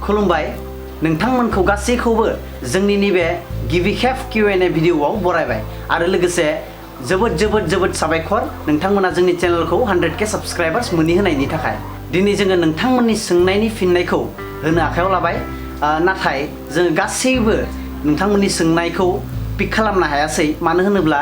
खुलुमबाय नोंथांमोनखौ गासैखौबो जोंनि नैबे गिबि खेब Q&A भिडिअआव बरायबाय आरो लोगोसे जोबोद साबायखर नोंथांमोना जोंनि चेनेलखौ 100K साबस्क्राइबार्स मोनहोनायनि थाखाय दिनै जोङो नोंथांमोननि सोंनायनि फिननायखौ होनो आखायाव लाबाय नाथाय जों गासैबो नोंथांमोननि सोंनायखौ पिक खालामनो हायासै मानो होनोब्ला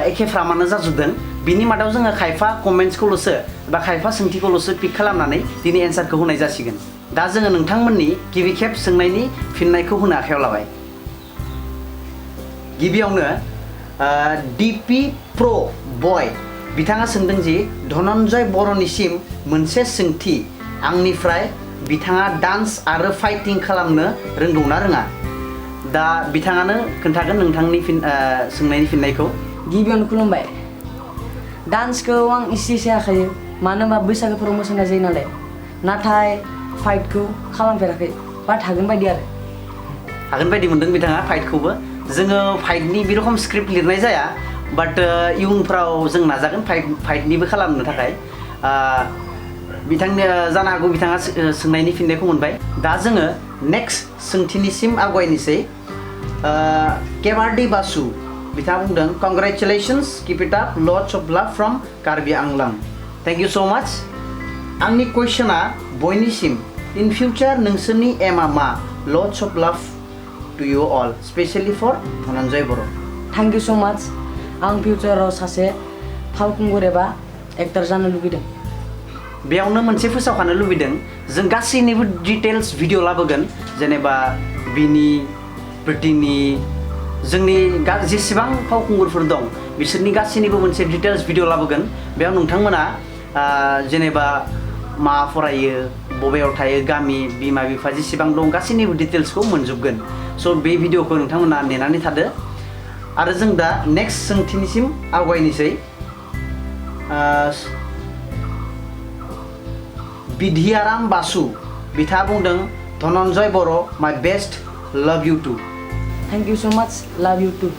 एखेफ्रामानो जाजोबदों बिनि मादाव जोङो खायफा कमेन्ट्सखौल'सो बा खायफा सोंथिखौल'सो पिक खालामनानै दिनै एन्सारखौ होनाय जासिगोन दा जोङो नोंथांमोननि गिबि खेब सोंनायनि फिननायखौ होनो आखायाव लाबाय गिबियावनो DP Pro Boy बिथाङा सोंदों जि धनन्जय बर'निसिम मोनसे सोंथि आंनिफ्राय बिथाङा डान्स आरो फाइटिं खालामनो रोंगौ ना रोङा दा बिथाङानो खोन्थागोन नोंथांनि सोंनायनि फिननायखौ गिबियावनो खुलुमबाय डान्सखौ आं इसे हाखायो मानो होनबा बैसागोफोराव मोसानाय जायो नालाय नाथाय फाइटखौ खालामफेराखै बाट हागोन बायदि आरो हागोन बायदि मोनदों बिथाङा फाइटखौबो जोङो फाइटनि बे रखम स्क्रिप्ट लिरनाय जाया बाट इयुनफ्राव जों नाजागोन फाइटनिबो खालामनो थाखाय बिथांनि जानो हागौ बिथाङा सोंनायनि फिननायखौ मोनबाय दा जोङो नेक्स्ट सोंथिनिसिम आवगायनोसै केबारडि बासु बिथाङा बुंदों congratulations keep it up lots of love from Karbi Anglong thank you so much आंनि कुइसना बयनिसिम इन फ्यूचर नोंसोरनि एमआ मा lots of love to you all specially for Dhananjay Boro' thank you so much आं फिउचाराव सासे फावखुंगुर एबा एक्टर जानो लुबैदों बेयावनो मोनसे फोसावखानो लुबैदों जों गासैनिबो डिटेल्स भिडिअ लाबोगोन जेनेबा बिनि प्रिटिनि जोंनि जेसेबां फावखुंगुरफोर दं बिसोरनि गासैनिबो मोनसे डिटेल्स भिडिअ लाबोगोन बेयाव नोंथांमोना जेनेबा मा फरायो बबेयाव थायो गामि बिमा बिफा जेसेबां दं गासैनिबो डिटेल्सखौ मोनजोबगोन स' बे भिडिअखौ नोंथांमोना नेनानै थादो आरो जों दा नेक्स्ट सोंथिनिसिम आवगायनोसै बिधियाराम बासु बिथाङा बुंदों धनन्जय बर' my best love you too thank you so much love you too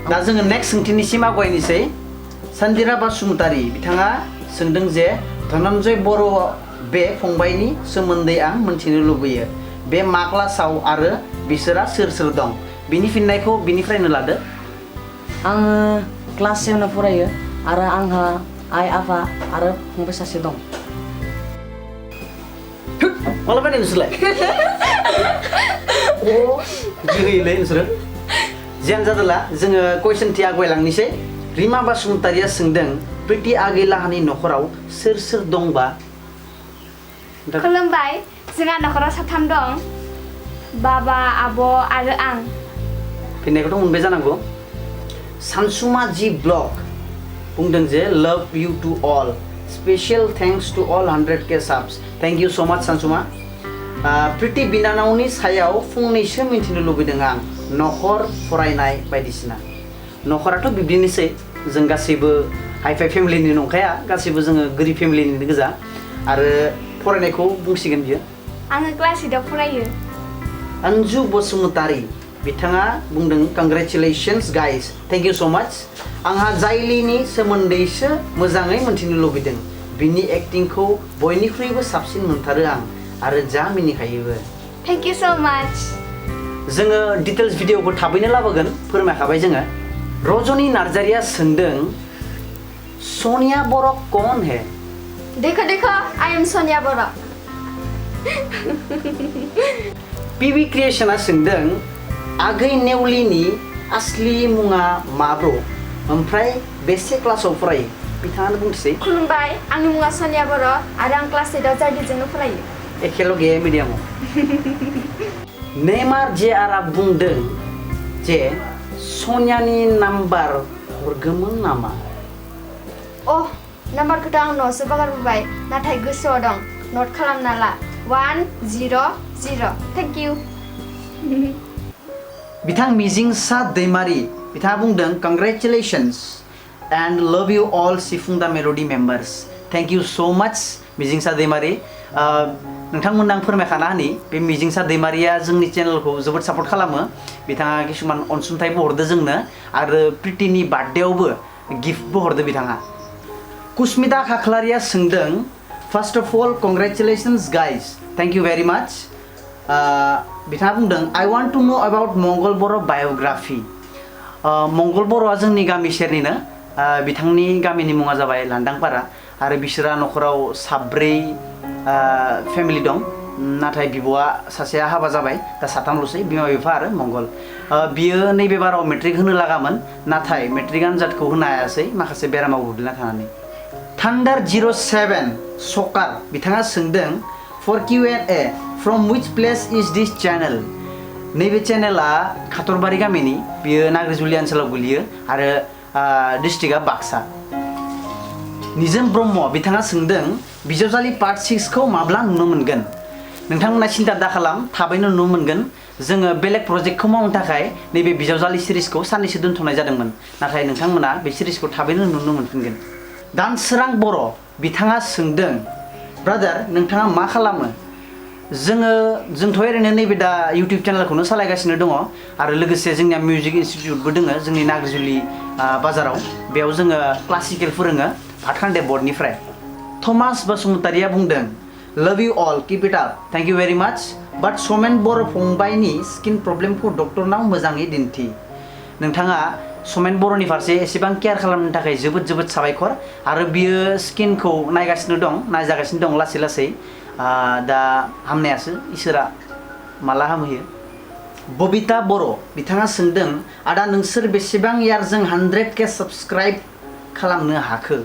दा जोङो नेक्स्ट सोंथिनिसिम आवगायनोसै सन्दिरा बसुमतारी बिथाङा सोंदों जे धनन्जय बर' बे फंबायनि सोमोन्दै आं मिथिनो लुबैयो बे मा क्लासाव आरो बिसोरा सोर दं बिनि फिननायखौ बिनिफ्रायनो लादो आङो क्लास 7 आव फरायो आरो आंहा आइ आफा आरो फंबाय सासे दं माला बायदों नोंसोरलाय गिहोयोलै नोंसोरो जियानो जादोला जोङो कुइसनथि आवगायलांनोसै रिमा बसुमतारिया सोंदों प्रिटि आगैलाहानि नखराव सोर दंबा खुलुमबाय जोंहा नखराव साथाम दं बाबा आब' आरो आं फिननायखौथ' मोनबाय जानांगौ सानसुमा जी ब्लग बुंदों जे love you to all special thanks to all 100K subs thank you so much सानसुमा प्रिटि बिनानावनि सायाव फंनैसो मिन्थिनो लुबैदों आं नखर फरायनाय बायदिसिना नखराथ' बिब्दिनोसै जों गासैबो हाइफाइ फेमिलिनि नंखाया गासैबो जोङो गोरिब फेमिलिनि गोजा आरो फरायनायखौ बुंसिगोन बियो आङो क्लास 8 आव फरायो अन्जु बसुमतारी बिथाङा बुंदों congratulations guys thank you so much आंहा जायलिनि सोमोन्दैसो मोजाङै मिन्थिनो लुबैदों बिनि एक्टिंखौ बयनिख्रुइबो साबसिन मोनथारो आं आरो जा मिनिखायोबो थैंक यू सो मच जोङो डिटेल्स भिडिअखौ थाबैनो लाबोगोन फोरमायखाबाय जोङो रजनी नार्जारिया सोंदों सोनिया बर' कौन है देखो आई एम सोनिया बर' पिबि क्रिएशना सोंदों आगै नेवलिनि आसलि मुङा मा ब्र' ओमफ्राय बेसे क्लासाव फरायो बिथाङानो बुंसै खुलुमबाय आंनि मुङा सोनिया बर' आरो आं क्लास 8 आव जागिरजोंनो फरायो एखेलगे मिडियामाव नेमार जे आरा बुंदों जे सनियानि नाम्बार हरगौमोन नामा अह नाम्बारखौथ' आं न'आवसो बागारबोबाय नाथाय गोसोआव दं नट खालामना ला 100 थैंक यू बिथां मिजिंसा दैमारी बिथाङा बुंदों congratulations and love you all सिफुंदा melody members thank you so much Mijingsa Daimary नोंथांमोननो आं फोरमायखाना होनि बे मिजिंसा दैमारिया जोंनि चेनेलखौ जोबोद सापर्ट खालामो बिथाङा किसुमान अनसुंथाइबो हरदो जोंनो आरो प्रिटिनि बार्थडेआवबो गिफ्टबो हरदो बिथाङा कुस्मिता खाख्लारिया सोंदों first of all congratulations guys thank you very much बिथाङा बुंदों I want to know about Mangal Bodo' biography मंगल बर'आ जोंनि गामि सेरनिनो बिथांनि गामिनि मुङा जाबाय लांदांपारा आरो बिसोरा न'खराव साब्रै फेमिलि दं नाथाय बिब'आ सासेया हाबा जाबाय दा साथामल'सै बिमा बिफा आरो मंगल बियो नैबे बाराव मेट्रिक होनो लागामोन नाथाय मेट्रिक आनजादखौ होनो हायासै माखासे बेरामाव गोग्लैना थानानै थान्डार 07 सकार बिथाङा सोंदों for Q&A from which place is this channel नैबे चेनेला खाथरबारि गामिनि बियो नाग्रिजुलि ओनसोलाव गोलैयो आरो डिस्ट्रिक्टआ बाक्सा निजोम ब्रह्म बिथाङा सोंदों बिजावजालि पार्ट 6 खौ माब्ला नुनो मोनगोन नोंथांमोना सिन्था दाखालाम थाबैनो नुनो मोनगोन जोङो बेलेग प्रजेक्टखौ मावनो थाखाय नैबे बिजावजालि सिरिजखौ साननैसो दोनथ'नाय जादोंमोन नाथाय नोंथांमोना बे सिरिजखौ थाबैनो नुनो मोनफिनगोन दानसोरां बर' बिथाङा सोंदों ब्रादार नोंथाङा मा खालामो जोंथ' ओरैनो नैबे दा इउटिउब चेनेलखौनो सालायगासिनो दङ आरो लोगोसे जोंनिया मिउजिक इनस्टिट्युटबो दङ जोंनि नाग्रिजुलि बाजाराव बेयाव जोङो क्लासिकेल फोरोङो भातखान्डे बर्डनिफ्राय थमास बसुमतारिया बुंदों love you all keep it up thank you very much but Somen Boro' फंबायनि स्किन प्रब्लेमखौ डक्टरनाव मोजाङै दिन्थि नोंथाङा सोमेन बर'नि फारसे एसेबां केयार खालामनो थाखाय जोबोद जोबोद साबायखर आरो बियो स्किनखौ नायगासिनो दं नायजागासिनो दं लासै लासै दा हामनायासो इसोरा माला हामहोयो बबिता बर' बिथाङा सोंदों आदा नोंसोर बेसेबां यारजों 100K साबस्क्राइब खालामनो हाखो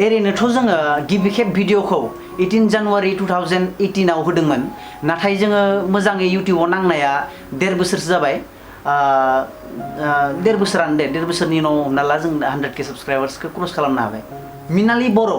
ओरैनोथ' जोङो गिबि खेब भिडिअखौ 18 जानुवारि 2018 आव होदोंमोन नाथाय जोङो मोजाङै इउटिउबाव नांनाया 1.5 बोसोरसो जाबाय 1.5 बोसोरानो दे 1.5 बोसोरनि उनाव हमना ला जों 100K साबस्क्राइबार्सखौ क्रस खालामनो हाबाय मिनालि बर'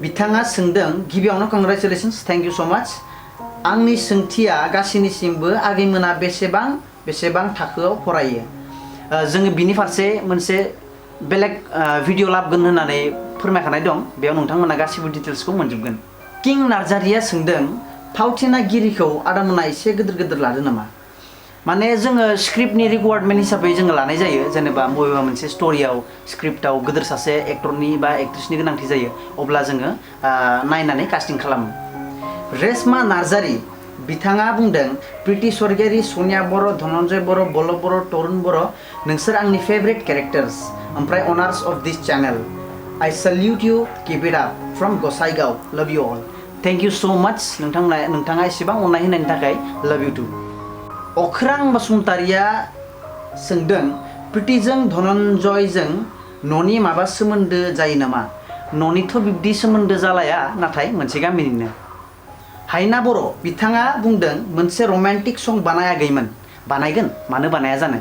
बिथाङा सोंदों गिबियावनो congratulations thank you so much आंनि सोंथिया गासैनिसिमबो आगैमोना बेसेबां थाखोआव फरायो जोङो बिनि फारसे मोनसे बेलेग भिडिअ लाबगोन होननानै फोरमायखानाय दं बेयाव नोंथांमोना गासिबो डिटेल्सखौ मोनजोबगोन किं नार्जारिया सोंदों फावथिनागिरिखौ आदामोना एसे गिदिर लादो नामा माने जोङो स्क्रिप्टनि रिक्वायरमेन्ट हिसाबै जोङो लानाय जायो जेनेबा बबेबा मोनसे स्ट'रियाव स्क्रिप्टआव गिदिर सासे एक्टरनि बा एक्ट्रिसनि गोनांथि जायो अब्ला जोङो नायनानै कास्टिं खालामो रेशमा नार्जारि बिथाङा बुंदों प्रिति स्वर्गियारि सनिया बर' धनन्जय बर' बल्लभ बर' तरुण बर' नोंसोर आंनि फेभरेट केरेक्टार्स ओमफ्राय honours of this channel I salute you keep it up from Gossaigaon love you all thank you so much नोंथाङा एसेबां अननाय होनायनि थाखाय love you too अख्रां बसुमतारिया सोंदों प्रितिजों धनन्जयजों न'नि माबा सोमोन्दो जायो नामा न'निथ' बिब्दि सोमोन्दो जालाया नाथाय मोनसे गामिनिनो हायना बर' बिथाङा बुंदों मोनसे रमान्टिक सं बानायाखैमोन बानायगोन मानो बानाया जानो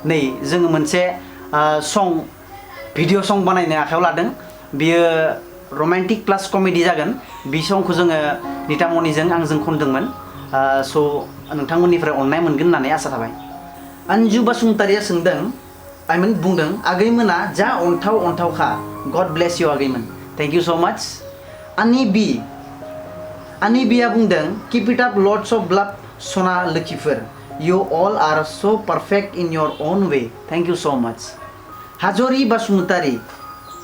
नै जोङो मोनसे भिडिअ सं बानायनो आखायाव लादों बियो रमान्टिक प्लास कमेडि जागोन बे संखौ जोङो नितामनिजों आंजों खनदोंमोन स' नोंथांमोननिफ्राय अननाय मोनगोन होननानै आसा थाबाय अन्जु बसुमतारिया सोंदों बुंदों आगैमोना जा अन्थावखा गड ब्लेस इउ आगैमोन थैंक यू सो मच आनि बिया बुंदों keep it up lots of love सना लोखिफोर you all are so perfect in your own way thank you so much Hajari Basumatary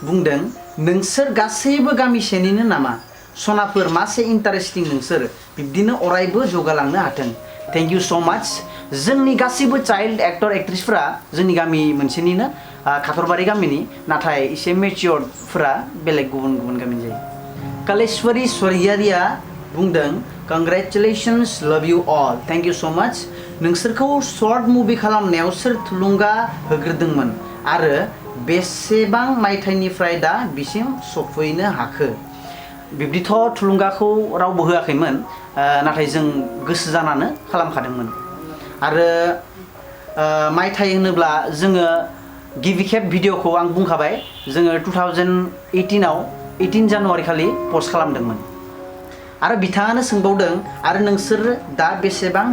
बुंदों नोंसोर गासैबो गामिसेनिनो नामा सनाफोर मासे इन्टारेस्टिं नोंसोर बिब्दिनो अरायबो जौगालांनो हाथों थैंक यू सो मच जोंनि गासैबो चाइल्ड एक्टर एक्ट्रिसफोरा जोंनि गामि मोनसेनिनो खाथरबारि गामिनि नाथाय एसे मेचियर्डफोरा बेलेग गुबुन गामिनि जायो कालेश्वरी स्वर्गियारिया बुंदों congratulations love you all thank you so much नोंसोरखौ शर्ट मुभि खालामनायाव सोर थुलुंगा होग्रोदोंमोन आरो बेसेबां मायथाइनिफ्राय दा बिसिम सफैनो हाखो बिब्दिथ' थुलुंगाखौ रावबो होआखैमोन नाथाय जों गोसो जानानै खालामखादोंमोन आरो मायथाइ होनोब्ला जोङो गिबि खेब भिडिअखौ आं बुंखाबाय जोङो 2018 आव 18 जानुवारि खालि पस्ट खालामदोंमोन आरो बिथाङानो सोंबावदों आरो नोंसोर दा बेसेबां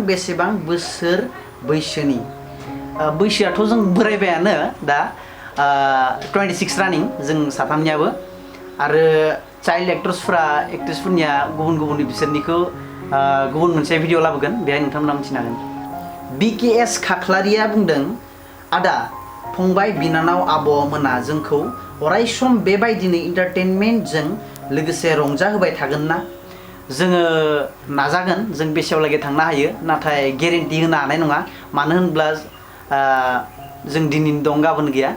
बोसोर बैसोनि बैसोआथ' जों बोरायबायानो दा 26 रानिं जों साथामनियाबो आरो चाइल्ड एक्ट्रेसफोरनिया गुबुन बिसोरनिखौ गुबुन मोनसे भिडिअ लाबोगोन बेहाय नोंथांमोना मिथिनो हागोन BKS खाख्लारिया बुंदों आदा फंबाय बिनानाव आब' मोना जोंखौ अराय सम बेबायदिनो इन्टारटेनमेन्टजों लोगोसे रंजा होबाय थागोन ना जोङो नाजागोन जों बेसेयावलागै थांनो हायो नाथाय गेरेन्टि होनो हानाय नङा मानो होनब्ला जों दिनैनि दं गाबोन गैया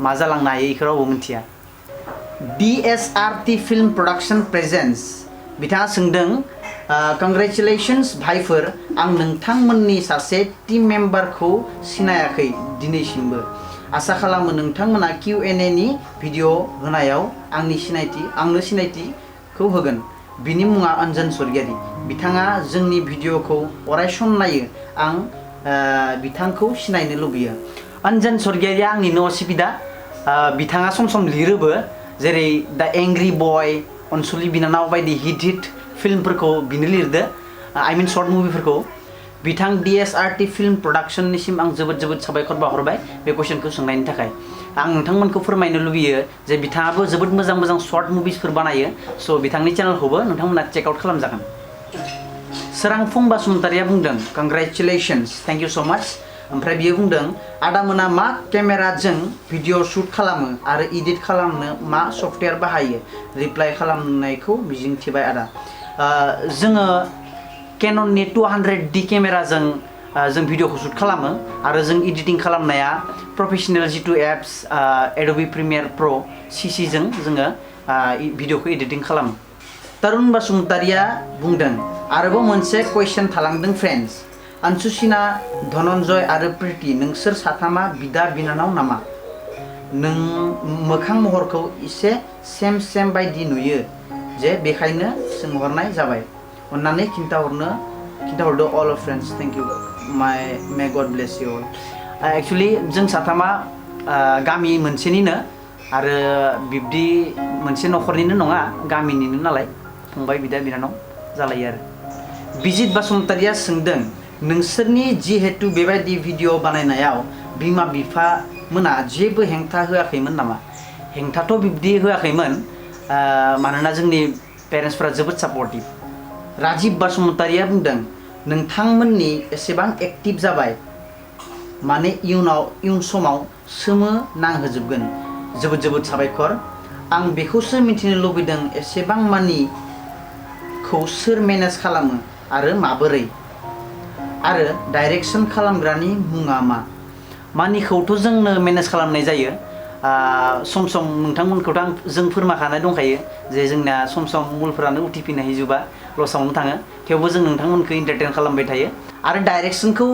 मा जालांनो हायो बेखौ रावबो मिथिया DSRT Film Production Presents बिथाङा सोंदों कंग्रेचुलेशन्स भाइफोर आं नोंथांमोननि सासे टीम मेम्बारखौ सिनायाखै दिनैसिमबो आसा खालामो नोंथांमोना Q&A नि भिडिअ होनायाव आंनो सिनायथिखौ होगोन बिनि मुङा अन्जन स्वर्गियारी बिथाङा जोंनि भिडिअखौ अरायसम नायो आं बिथांखौ सिनायनो लुबैयो अन्जन स्वर्गियारीया आंनिनो असे बिदा बिथाङा सम सम लिरोबो जेरै दा एंग्रि बय अनसुलि बिनानाव बायदि हिट फिल्मफोरखौ बिनो लिरदो I mean शर्ट मुभिफोरखौ बिथां DSRT फिल्म प्रडाक्शननिसिम आं जोबोद साबायखर बावहरबाय बे कुइसनखौ सोंनायनि थाखाय आं नोंथांमोनखौ फोरमायनो लुबैयो जे बिथाङाबो जोबोद मोजां शर्ट मुभिसफोर बानायो स' बिथांनि चेनेलखौबो नोंथांमोना चेक आउट खालामजागोन सोरांफुं बसुमतारिया बुंदों congratulations thank you so much ओमफ्राय बियो बुंदों आदामोना मा केमेराजों भिडिअ शुट खालामो आरो एडिट खालामनो मा सफ्टवेयर बाहायो रिप्लाइ खालामनायखौ मिजिंथिबाय आदा जोङो Canonनि 200D केमेराजों जों भिडिअखौ शुट खालामो आरो जों एडिटिं खालामनाया प्रोफेशनेल जितु apps Adobe Premiere Pro CC जों जोङो भिडिअखौ एडिटिं खालामो तरुण बसुमतारिया बुंदों आरोबाव मोनसे कुइसन थालांदों फ्रेन्ड्स अंशुसिना धनन्जय आरो प्रीति नोंसोर साथामा बिदा बिनानाव नामा नों मोखां महरखौ एसे सेम बायदि नुयो जे बेखायनो सोंहरनाय जाबाय अन्नानै खिन्थाहरदो all of friends thank you may God bless you all actually जों साथामा गामि मोनसेनिनो आरो बिब्दि मोनसे नखरनिनो नङा गामिनिनो नालाय फंबाय बिदा बिनानाव जालायो आरो बिजित बसुमतारिया सोंदों नोंसोरनि जिहेतु बेबायदि भिडिअ बानायनायाव बिमा बिफा मोना जेबो हेंथा होआखैमोन नामा हेंथाथ' बिब्दि होआखैमोन मानोना जोंनि पेरेन्ट्सफोरा जोबोद सापर्टिभ राजीब बसुमतारिया बुंदों नोंथांमोननि एसेबां एक्टिभ जाबाय माने इयुन समाव सोमो नांहोजोबगोन जोबोद साबायखर आं बेखौसो मिथिनो लुबैदों एसेबां मानिखौ सोर मेनेज खालामो आरो माबोरै आरो डाइरेक्शन खालामग्रानि मुङा मा मानिखौथ' जोंनो मेनेज खालामनाय जायो सम नोंथांमोनखौथ' जों फोरमायखानाय दंखायो जे जोंना सम मुलफोरानो उथिफिननो हैजोबा लसावनो थाङो थेवबो जों नोंथांमोनखौ एन्टारटेन खालामबाय थायो आरो डाइरेक्शनखौ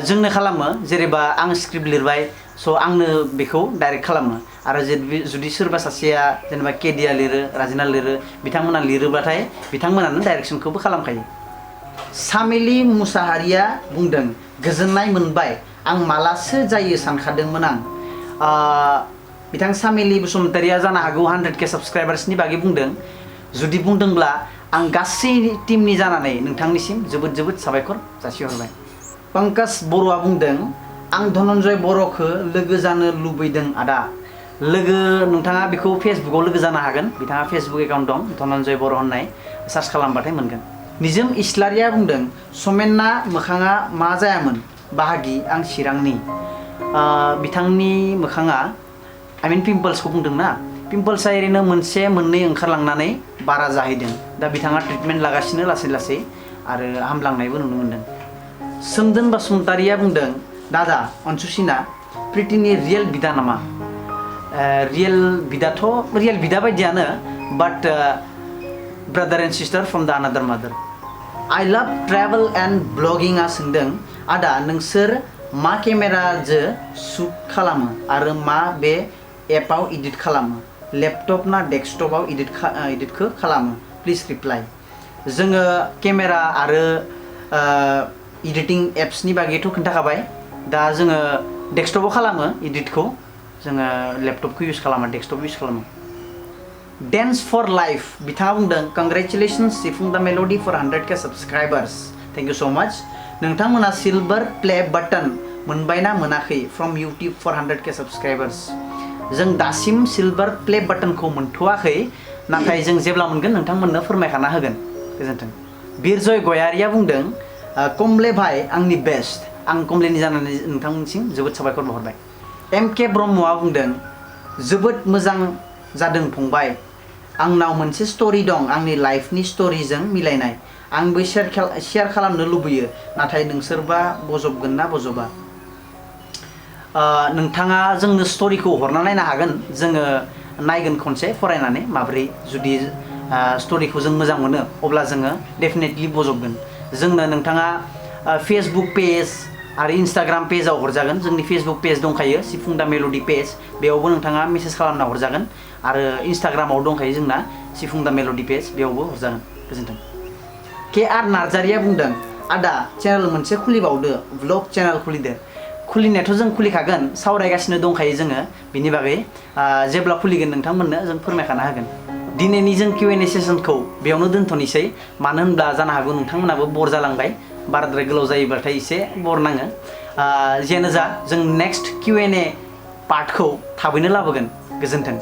जोंनो खालामो जेनेबा आं स्क्रिप्ट लिरबाय स' आंनो बेखौ डाइरेक्ट खालामो आरो जुदि सोरबा सासेया जेनेबा केडिया लिरो राजिना लिरो बिथांमोना लिरोब्लाथाय बिथांमोनानो डाइरेक्शनखौबो खालामखायो सामिलि मुसाहारिया बुंदों गोजोननाय मोनबाय आं मालासो जायो सानखादोंमोन आं बिथां सामिलि बसुमतारिया जानो हागौ 100K साबस्क्राइबार्सनि बागै बुंदों जुदि बुंदोंब्ला आं गासै टीमनि जानानै नोंथांनिसिम जोबोद साबायखर जासिहरबाय पंकज बर'आ बुंदों आं धनन्जय बर'खौ लोगो जानो लुबैदों आदा लोगो नोंथाङा बेखौ फेसबुकाव लोगो जानो हागोन बिथाङा फेसबुक एकाउन्ट दं धनन्जय बर' होननाय सार्च खालामबाथाय मोनगोन निजोम इस्लारिया बुंदों समेनना मोखाङा मा जायामोन बाहागि आं चिरांनि बिथांनि मोखाङा I mean पिम्पल्सखौ बुंदोंना पिम्पल्सआ ओरैनो मोनसे मोननै ओंखारलांनानै बारा जाहैदों दा बिथाङा ट्रिटमेन्ट लागासिनो लासै आरो हामलांनायबो नुनो मोनदों सोमदोन बसुमतारिया बुंदों दादा अंशुसिना प्रीतिनि रियेल बिदा नामा रियेल बिदा बायदियानो बाट ब्रादार एन्ड सिस्टार फ्रम द अनादार मादार I love travel and blogging आ सोंदों आदा नोंसोर मा केमेराजों शुट खालामो आरो मा बे एपआव एडिट खालामो लैपटप ना डेस्कटपआव एडिटखौ खालामो प्लिज रिप्लाइ जोङो केमेरा आरो एडिटिं एप्सनि बागैथ' खोन्थाखाबाय दा जोङो डेस्कटपआव खालामो एडिटखौ जोङो लैपटपखौ इउज खालामो डेस्कटप इउज खालामो Dance for Life बिथाङा बुंदों congratulations Siphung the melody for 100K subscribers thank you so much नोंथांमोना सिल्वर प्ले बटन मोनबायना मोनाखै फ्रम इउट्यूब फर 100K साबस्क्राइबार्स जों दासिम सिल्वर प्ले बटनखौ मोनथ'वाखै नाथाय जों जेब्ला मोनगोन नोंथांमोननो फोरमायखाना होगोन गोजोन्थों बिरजय गयारिया बुंदों कमले भाई आंनि बेस्ट आं कमलेनि जानानै नोंथांमोनसिम जोबोद साबायखर बावहरबाय MK ब्रह्मआ बुंदों जोबोद मोजां जादों फंबाय आंनाव मोनसे स्टोरी दं आंनि लाइफनि स्टोरीजों मिलायनाय आंबो शेयार खालामनो लुबैयो नाथाय नोंसोरबा बजबगोन ना बजबा नोंथाङा जोंनो स्टोरीखौ हरना नायनो हागोन जोङो नायगोन खनसे फरायनानै माब्रै जुदि स्टोरीखौ जों मोजां मोनो अब्ला जोङो डेफिनेटलि बजबगोन जोंनो नोंथाङा फेसबुक पेज आरो इन्स्टाग्राम पेजाव हरजागोन जोंनि फेसबुक पेज दंखायो सिफुं दा मेल'डि पेज बेयावबो नोंथाङा मेसेज खालामना हरजागोन आरो इन्स्टाग्रामाव दंखायो जोंना सिफुं दा मेल'डि पेज बेयावबो हरजागोन गोजोन्थों KR नार्जारिया बुंदों आदा चेनेल मोनसे खुलिबावदो ब्लग चेनेल खुलिदो खुलिनायाथ' जों खुलिखागोन सावरायगासिनो दंखायो जोङो बिनि बागै जेब्ला खुलिगोन नोंथांमोननो जों फोरमायखाना होगोन दिनैनि जों Q&A सेसनखौ बेयावनो दोनथ'नोसै मानो होनब्ला जानो हागौ नोंथांमोनाबो बर जालांबाय बाराद्राय गोलाव जायोब्लाथाय एसे बर नाङो जियानो जा जों नेक्स्ट Q&A पार्टखौ थाबैनो लाबोगोन गोजोन्थों